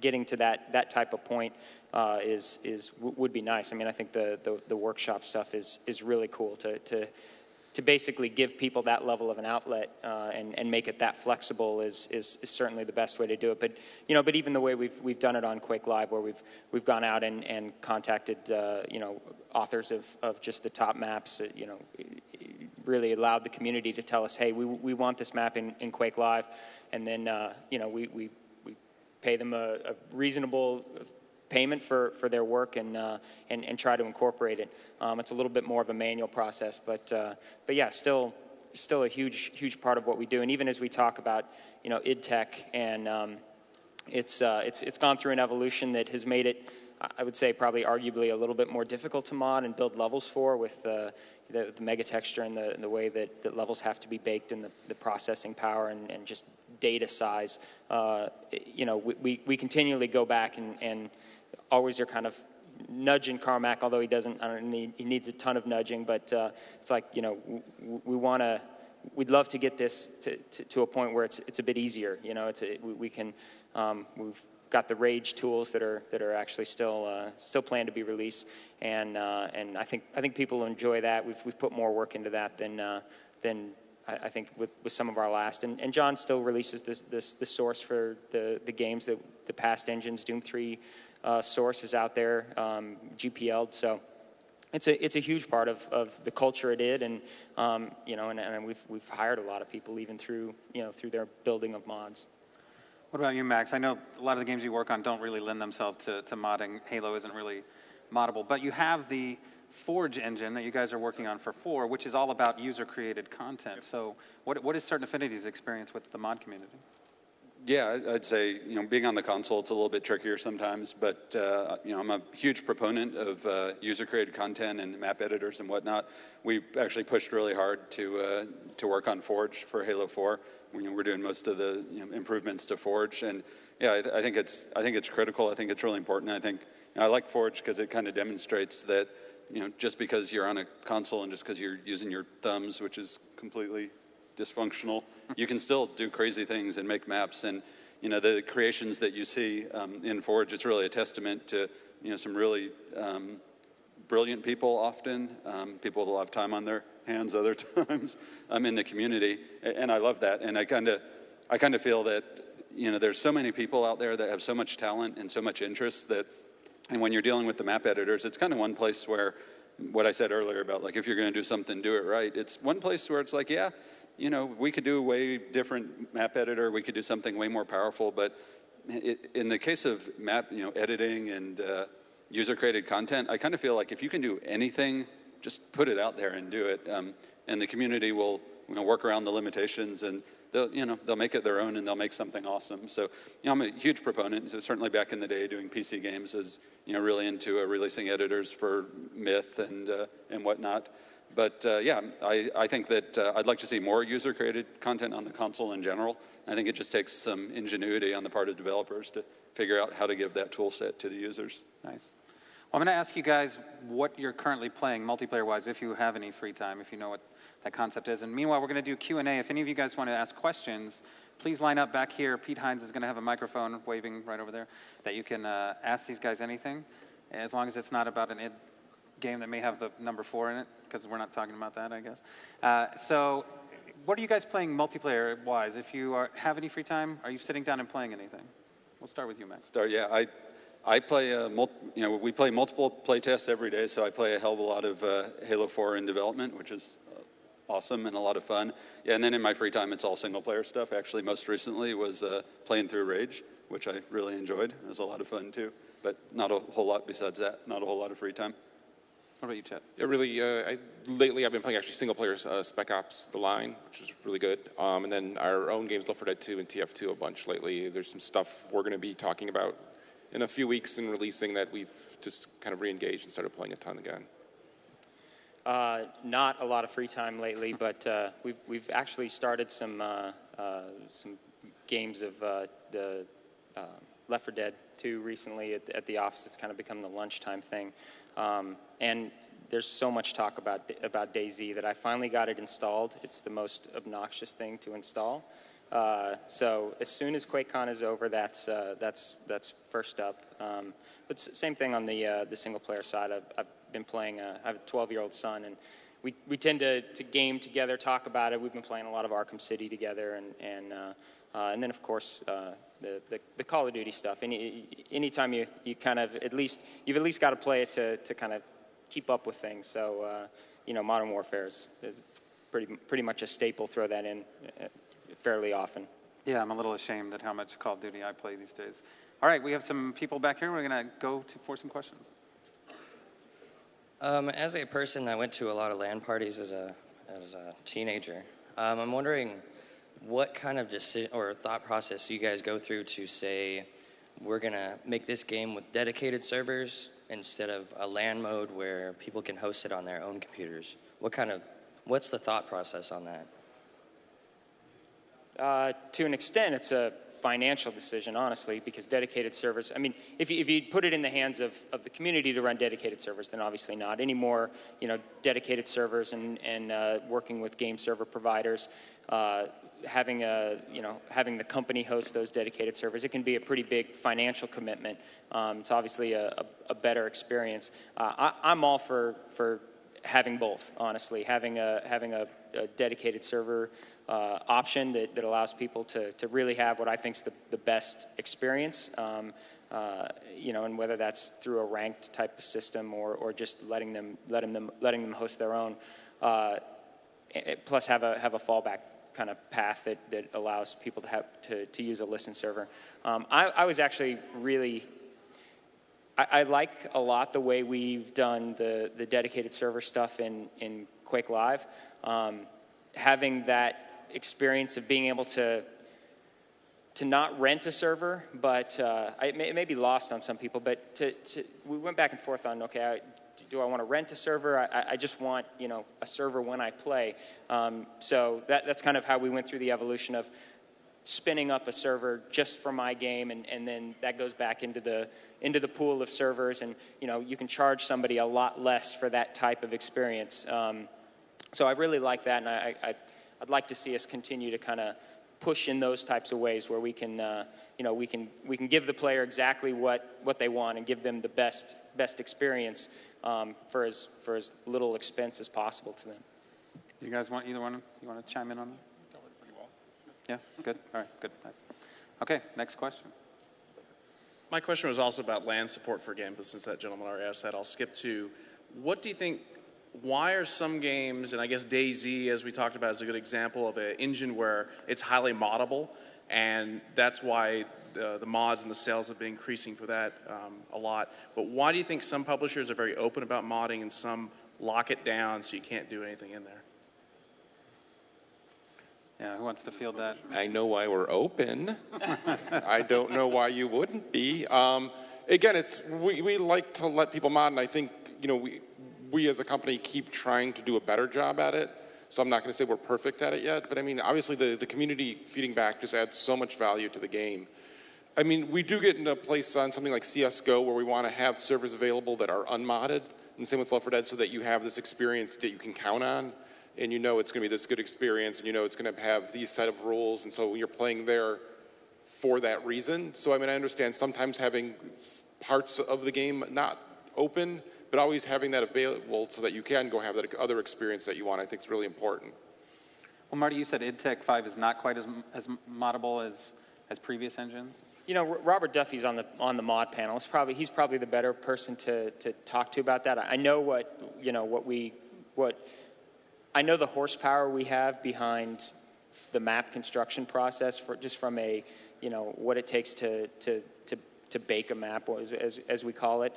Speaker 3: Getting to that type of point would be nice. I think the workshop stuff is really cool to basically give people that level of an outlet and make it that flexible is certainly the best way to do it. But even the way we've done it on Quake Live, where we've gone out and contacted authors of just the top maps, really allowed the community to tell us, hey, we want this map in Quake Live, and then we pay them a reasonable payment for their work and try to incorporate it. It's a little bit more of a manual process, but yeah, still a huge part of what we do. And even as we talk about id Tech, and it's gone through an evolution that has made it, I would say, probably arguably a little bit more difficult to mod and build levels for, with the mega texture and the way that levels have to be baked, and the processing power and just data size. We continually go back and always are kind of nudging Carmack, although he doesn't. He needs a ton of nudging, but it's like we'd love to get this to a point where it's a bit easier. We've got the Rage tools that are actually still planned to be released, and I think people will enjoy that. We've put more work into that than I think with some of our last. And John still releases the source for the games that the past engines. Doom 3 source is out there, GPL'd. So it's a huge part of the culture it is, and and we've hired a lot of people even through their building of mods.
Speaker 1: What about you, Max? I know a lot of the games you work on don't really lend themselves to modding. Halo isn't really moddable, but you have the Forge engine that you guys are working on for 4, which is all about user-created content. So what is Certain Affinity's experience with the mod community?
Speaker 4: Yeah, I'd say, being on the console, it's a little bit trickier sometimes, but, I'm a huge proponent of user-created content and map editors and whatnot. We actually pushed really hard to work on Forge for Halo 4. We're doing most of the improvements to Forge, and yeah, I think it's critical. I think it's really important. I think I like Forge because it kind of demonstrates that just because you're on a console and just because you're using your thumbs, which is completely dysfunctional, you can still do crazy things and make maps. And the creations that you see in Forge, it's really a testament to some really brilliant people, often people that will have time on their hands other times in the community, and I love that. And I kind of feel that there's so many people out there that have so much talent and so much interest that, and when you're dealing with the map editors, it's kind of one place where, what I said earlier about, like, if you're going to do something, do it right. It's one place where it's like, yeah, we could do a way different map editor, we could do something way more powerful, but in the case of map editing and user-created content, I kind of feel like if you can do anything, just put it out there and do it, and the community will work around the limitations, and they'll make it their own, and they'll make something awesome. So I'm a huge proponent. So certainly back in the day, doing PC games, is really into releasing editors for Myth and whatnot. But yeah, I think that I'd like to see more user-created content on the console in general. I think it just takes some ingenuity on the part of developers to figure out how to give that tool set to the users.
Speaker 1: Nice. Well, I'm going to ask you guys what you're currently playing multiplayer-wise, if you have any free time, if you know what that concept is. And meanwhile, we're going to do Q&A. If any of you guys want to ask questions, please line up back here. Pete Hines is going to have a microphone waving right over there that you can ask these guys anything, as long as it's not about an id game that may have the number 4 in it, because we're not talking about that, I guess. So what are you guys playing multiplayer-wise? If you have any free time, are you sitting down and playing anything? We'll start with you, Matt.
Speaker 4: Yeah, I play, we play multiple play tests every day, so I play a hell of a lot of Halo 4 in development, which is awesome and a lot of fun. Yeah, and then in my free time, it's all single-player stuff. Actually, most recently was playing through Rage, which I really enjoyed. It was a lot of fun, too, but not a whole lot besides that, not a whole lot of free time.
Speaker 1: What about you, Chet?
Speaker 2: Yeah, really, lately I've been playing actually single-player Spec Ops: The Line, which is really good. And then our own games, Left 4 Dead 2 and TF2 a bunch lately. There's some stuff we're going to be talking about in a few weeks and releasing that we've just kind of re-engaged and started playing a ton again.
Speaker 3: Not a lot of free time lately, but we've actually started some games of the Left 4 Dead 2 recently at the office. It's kind of become the lunchtime thing, and there's so much talk about DayZ that I finally got it installed. It's the most obnoxious thing to install. So as soon as QuakeCon is over, that's first up. But same thing on the single player side. I've been playing. I have a 12-year-old son, and we tend to game together, talk about it. We've been playing a lot of Arkham City together, and then of course the Call of Duty stuff. Anytime you kind of you've at least got to play it to kind of keep up with things. So Modern Warfare is pretty much a staple. Throw that in fairly often.
Speaker 1: Yeah, I'm a little ashamed at how much Call of Duty I play these days. All right, we have some people back here. We're going to go for some questions.
Speaker 5: As a person that went to a lot of LAN parties as a teenager, I'm wondering what kind of decision or thought process you guys go through to say, we're going to make this game with dedicated servers instead of a LAN mode where people can host it on their own computers. What's the thought process on that?
Speaker 3: To an extent, it's a financial decision, honestly, because dedicated servers, I mean, if you put it in the hands of the community to run dedicated servers, then obviously not. Anymore, dedicated servers and working with game server providers, having the company host those dedicated servers, it can be a pretty big financial commitment. It's obviously a better experience. I'm all for having both, honestly, having a dedicated server option that allows people to really have what I think is the best experience, and whether that's through a ranked type of system or just letting them host their own, plus have a fallback kind of path that allows people to use a listen server. I was actually really. I like a lot the way we've done the dedicated server stuff in Quake Live. Having that experience of being able to not rent a server, but it may be lost on some people, but we went back and forth on, okay, do I want to rent a server? I just want, a server when I play. So that's kind of how we went through the evolution of spinning up a server just for my game, and then that goes back into the pool of servers, and you can charge somebody a lot less for that type of experience. So I really like that, and I'd like to see us continue to kind of push in those types of ways where we can we can give the player exactly what they want and give them the best experience for as little expense as possible to them.
Speaker 1: You guys want you want to chime in on that? Yeah, good. All right, good. Nice. Okay, next question.
Speaker 6: My question was also about LAN support for games, but since that gentleman already asked that, I'll skip to, what do you think, why are some games, and I guess DayZ, as we talked about, is a good example of an engine where it's highly moddable, and that's why the mods and the sales have been increasing for that a lot. But why do you think some publishers are very open about modding and some lock it down so you can't do anything in there?
Speaker 1: Yeah, who wants to field that?
Speaker 2: I know why we're open. I don't know why you wouldn't be. Again, we like to let people mod, and I think we as a company keep trying to do a better job at it. So I'm not going to say we're perfect at it yet, but I mean, obviously the community feeding back just adds so much value to the game. I mean, we do get into a place on something like CSGO where we want to have servers available that are unmodded, and same with Left 4 Dead, so that you have this experience that you can count on. And it's going to be this good experience, and it's going to have these set of rules, and so you're playing there for that reason. So I mean, I understand sometimes having parts of the game not open, but always having that available so that you can go have that other experience that you want, I think is really important.
Speaker 1: Well, Marty, you said IdTech 5 is not quite as moddable as previous engines.
Speaker 3: Robert Duffy's on the mod panel. He's probably the better person to talk to about that. I know I know the horsepower we have behind the map construction process from a, what it takes to bake a map, as we call it.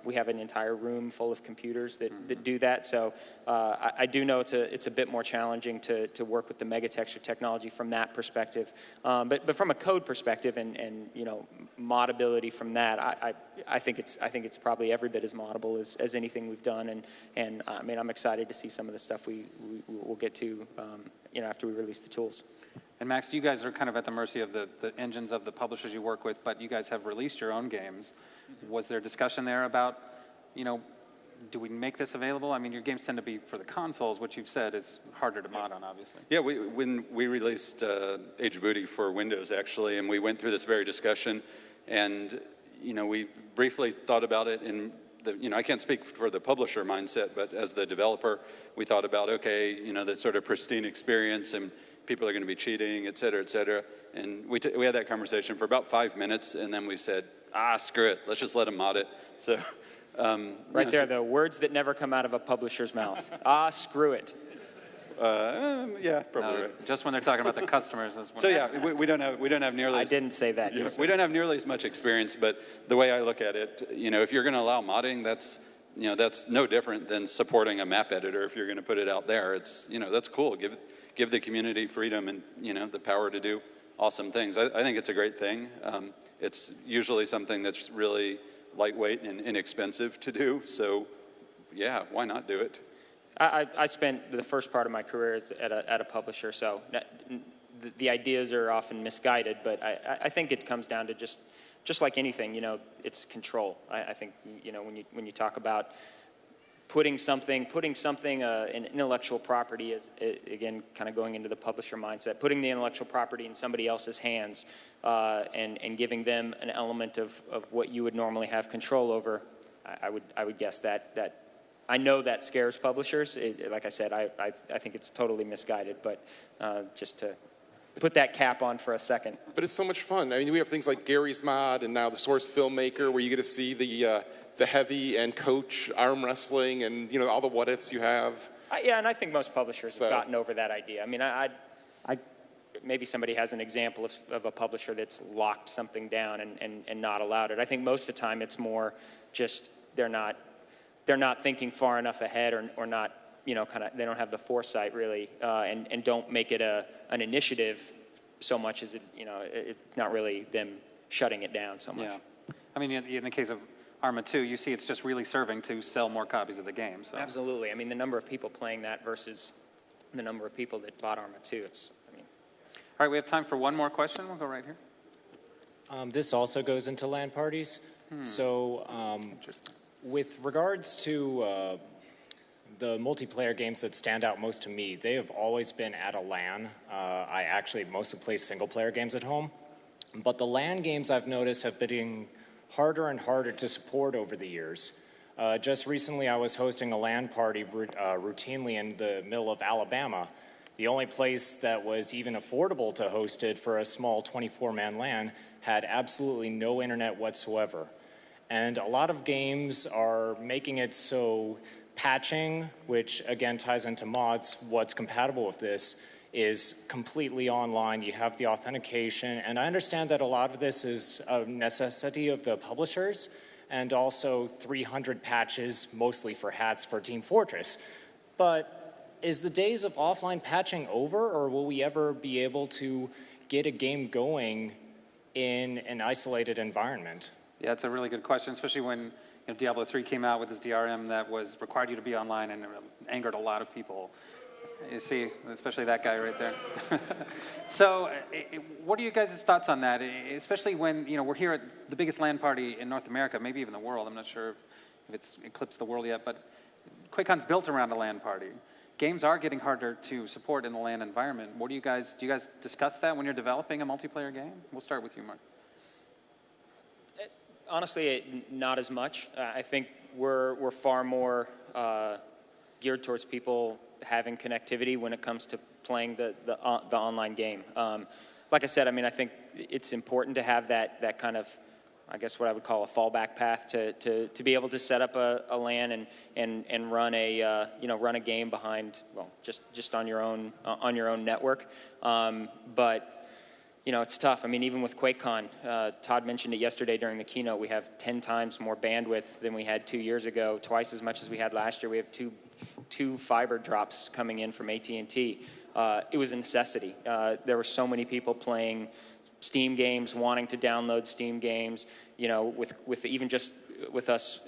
Speaker 3: We have an entire room full of computers that do that. So I do know it's a bit more challenging to work with the megatexture technology from that perspective. But from a code perspective and modability from that, I think it's probably every bit as moddable as anything we've done. And I mean, I'm excited to see some of the stuff we'll get to after we release the tools.
Speaker 1: And Max, you guys are kind of at the mercy of the engines of the publishers you work with, but you guys have released your own games. Was there discussion there about, do we make this available? I mean, your games tend to be for the consoles, which you've said is harder to mod on, obviously.
Speaker 4: Yeah, when we released Age of Booty for Windows, actually, and we went through this very discussion, and, we briefly thought about it in I can't speak for the publisher mindset, but as the developer, we thought about, okay, that sort of pristine experience, and people are going to be cheating, et cetera, and we had that conversation for about 5 minutes, and then we said, screw it, let's just let them mod it. So,
Speaker 3: the words that never come out of a publisher's mouth. Screw it.
Speaker 4: Yeah, probably right.
Speaker 1: Just when they're talking about the customers. Is when
Speaker 4: So yeah, we don't have nearly.
Speaker 3: I didn't say that.
Speaker 4: Yeah, we don't have nearly as much experience, but the way I look at it, if you're going to allow modding, that's no different than supporting a map editor. If you're going to put it out there, it's that's cool. Give the community freedom and the power to do awesome things. I think it's a great thing. It's usually something that's really lightweight and inexpensive to do. So yeah, why not do it?
Speaker 3: I spent the first part of my career at a publisher, so the ideas are often misguided, but I think it comes down to just like anything, it's control. I think, when you talk about putting something, an intellectual property, again, kind of going into the publisher mindset, putting the intellectual property in somebody else's hands and giving them an element of what you would normally have control over, I would guess that I know that scares publishers. Like I said, I think it's totally misguided, but just to put that cap on for a second.
Speaker 2: But it's so much fun. I mean, we have things like Gary's Mod and now the Source Filmmaker, where you get to see the heavy and coach arm wrestling and all the what ifs you have.
Speaker 3: Yeah, and I think most publishers have gotten over that idea. I mean, I maybe somebody has an example of a publisher that's locked something down and not allowed it. I think most of the time it's more just they're not thinking far enough ahead or not, they don't have the foresight really, and don't make it an initiative so much as it's not really them shutting it down so much.
Speaker 1: Yeah. I mean, in the case of Arma 2, you see it's just really serving to sell more copies of the game. So.
Speaker 3: Absolutely. I mean, the number of people playing that versus the number of people that bought Arma 2,
Speaker 1: All right, we have time for one more question. We'll go right here.
Speaker 7: This also goes into LAN parties. So with regards to the multiplayer games that stand out most to me, they have always been at a LAN. I actually mostly play single-player games at home. But the LAN games I've noticed have been harder and harder to support over the years. Just recently I was hosting a LAN party routinely in the middle of Alabama. The only place that was even affordable to host it for a small 24-man LAN had absolutely no internet whatsoever. And a lot of games are making it so patching, which again ties into mods, what's compatible with this, is completely online. You have the authentication, and I understand that a lot of this is a necessity of the publishers, and also 300 patches, mostly for hats for Team Fortress. But is the days of offline patching over, or will we ever be able to get a game going in an isolated environment?
Speaker 1: Yeah, it's a really good question, especially when Diablo 3 came out with this DRM that required you to be online, and it angered a lot of people. You see, especially that guy right there. So, what are you guys' thoughts on that? Especially when we're here at the biggest LAN party in North America, maybe even the world. I'm not sure if it's eclipsed the world yet, but QuakeCon's built around a LAN party. Games are getting harder to support in the LAN environment. Do you guys discuss that when you're developing a multiplayer game? We'll start with you, Mark.
Speaker 3: Honestly, not as much. I think we're far more geared towards people having connectivity when it comes to playing the online game. Like I said, I mean, I think it's important to have that kind of, I guess what I would call a fallback path to be able to set up a LAN and run a game behind, well, just on your own network. But it's tough. I mean, even with QuakeCon, Todd mentioned it yesterday during the keynote, we have 10 times more bandwidth than we had 2 years ago, twice as much as we had last year. We have two fiber drops coming in from AT&T. It was a necessity. There were so many people playing Steam games, wanting to download Steam games, with even just with us,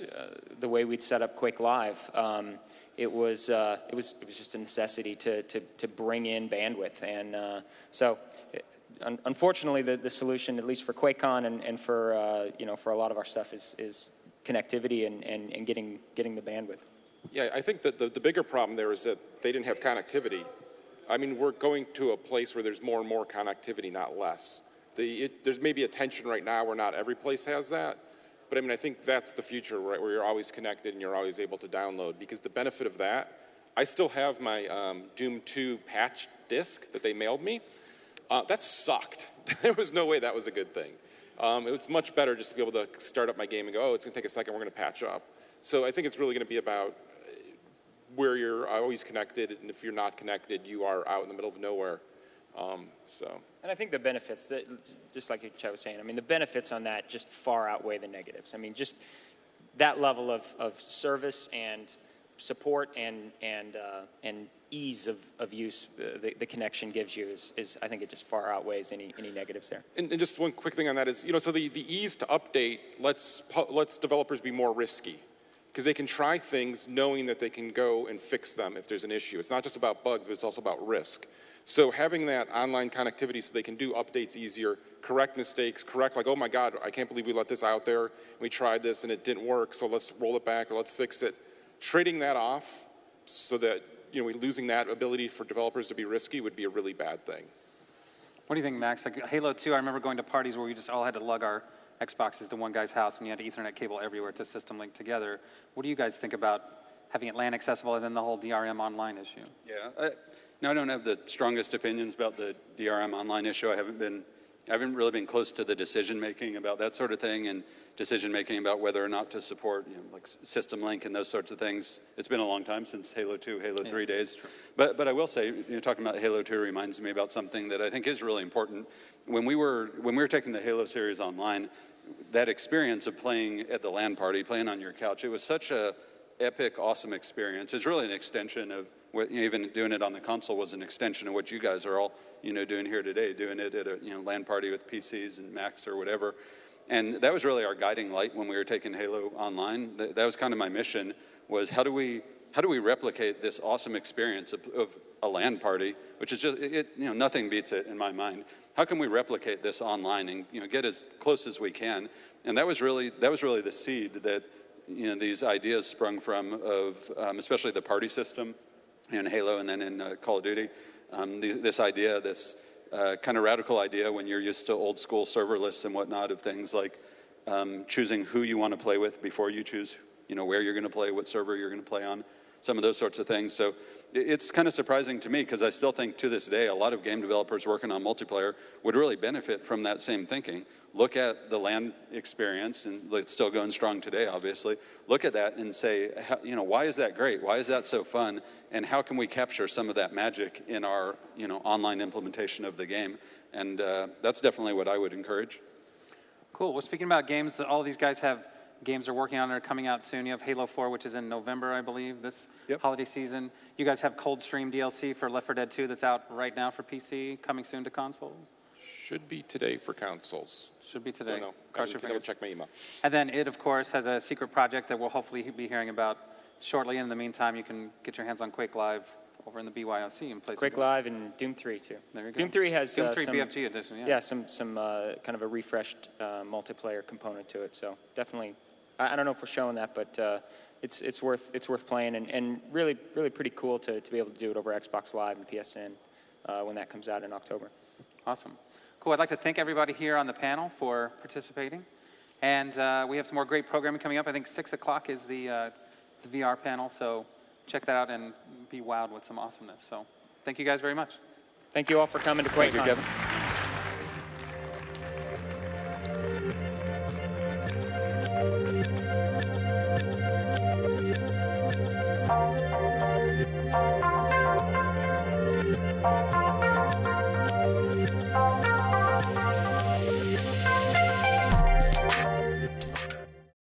Speaker 3: the way we'd set up Quake Live. It was just a necessity to bring in bandwidth. And so unfortunately, the solution, at least for QuakeCon and for for a lot of our stuff, is connectivity and getting the bandwidth.
Speaker 2: Yeah, I think that the bigger problem there is that they didn't have connectivity. I mean, we're going to a place where there's more and more connectivity, not less. There's maybe a tension right now where not every place has that, but I mean, I think that's the future, right, where you're always connected and you're always able to download. Because the benefit of that, I still have my Doom 2 patch disc that they mailed me. That sucked. There was no way that was a good thing. It was much better just to be able to start up my game and go, oh, it's going to take a second, we're going to patch up. So I think it's really going to be about where you're always connected, and if you're not connected, you are out in the middle of nowhere.
Speaker 3: And I think the benefits, that, just like Chet was saying, I mean, the benefits on that just far outweigh the negatives. I mean, just that level of service and support and ease of use the connection gives you is I think it just far outweighs any negatives there.
Speaker 2: And just one quick thing on that is, so the ease to update lets developers be more risky, because they can try things knowing that they can go and fix them if there's an issue. It's not just about bugs, but it's also about risk. So having that online connectivity so they can do updates easier, correct mistakes, like, oh my God, I can't believe we let this out there. We tried this and it didn't work, so let's roll it back or let's fix it. Trading that off so that, losing that ability for developers to be risky would be a really bad thing.
Speaker 1: What do you think, Max? Like Halo 2, I remember going to parties where we just all had to lug our Xboxes to one guy's house and you had Ethernet cable everywhere to system link together. What do you guys think about having it LAN accessible and then the whole DRM online issue?
Speaker 4: Yeah, I don't have the strongest opinions about the DRM online issue. I haven't really been close to the decision making about that sort of thing, and decision making about whether or not to support like system link and those sorts of things. It's been a long time since Halo 2, Halo 3 days. But I will say, talking about Halo 2 reminds me about something that I think is really important. When we were taking the Halo series online, that experience of playing at the LAN party, playing on your couch, it was such a epic, awesome experience. It's really an extension of what, even doing it on the console was an extension of what you guys are all, doing here today, doing it at a, LAN party with PCs and Macs or whatever. And that was really our guiding light when we were taking Halo online. That was kind of my mission, was how do we replicate this awesome experience of a LAN party, which is just, nothing beats it in my mind. How can we replicate this online and, get as close as we can? And that was really the seed that, these ideas sprung from of, especially the party system in Halo and then in Call of Duty. This idea, this kind of radical idea when you're used to old school serverless and whatnot of things like choosing who you want to play with before you choose, where you're going to play, what server you're going to play on, some of those sorts of things. So it's kind of surprising to me because I still think to this day a lot of game developers working on multiplayer would really benefit from that same thinking. Look at the LAN experience, and it's still going strong today, obviously. Look at that and say, why is that great? Why is that so fun? And how can we capture some of that magic in our, online implementation of the game? And that's definitely what I would encourage.
Speaker 1: Cool. Well, speaking about games, all of these guys have games they're working on that are coming out soon. You have Halo 4, which is in November, I believe, this holiday season. You guys have Coldstream DLC for Left 4 Dead 2 that's out right now for PC, coming soon to consoles.
Speaker 2: Should be today for consoles.
Speaker 1: Should be today.
Speaker 2: I will check my email.
Speaker 1: And then it, of course, has a secret project that we'll hopefully be hearing about shortly. In the meantime, you can get your hands on Quake Live over in the BYOC and play
Speaker 3: Quake Live and Doom 3 too.
Speaker 1: There you go.
Speaker 3: Doom 3 has
Speaker 1: Doom 3
Speaker 3: some,
Speaker 1: BFG edition.
Speaker 3: Yeah, some kind of a refreshed multiplayer component to it. So definitely, I don't know if we're showing that, but it's worth playing and really pretty cool to be able to do it over Xbox Live and PSN when that comes out in October.
Speaker 1: Awesome. Cool. I'd like to thank everybody here on the panel for participating. And we have some more great programming coming up. I think 6 o'clock is the VR panel, so check that out and be wowed with some awesomeness. So thank you guys very much.
Speaker 3: Thank you all for coming to QuakeCon.
Speaker 1: Thank you, Kevin.
Speaker 8: Thank you.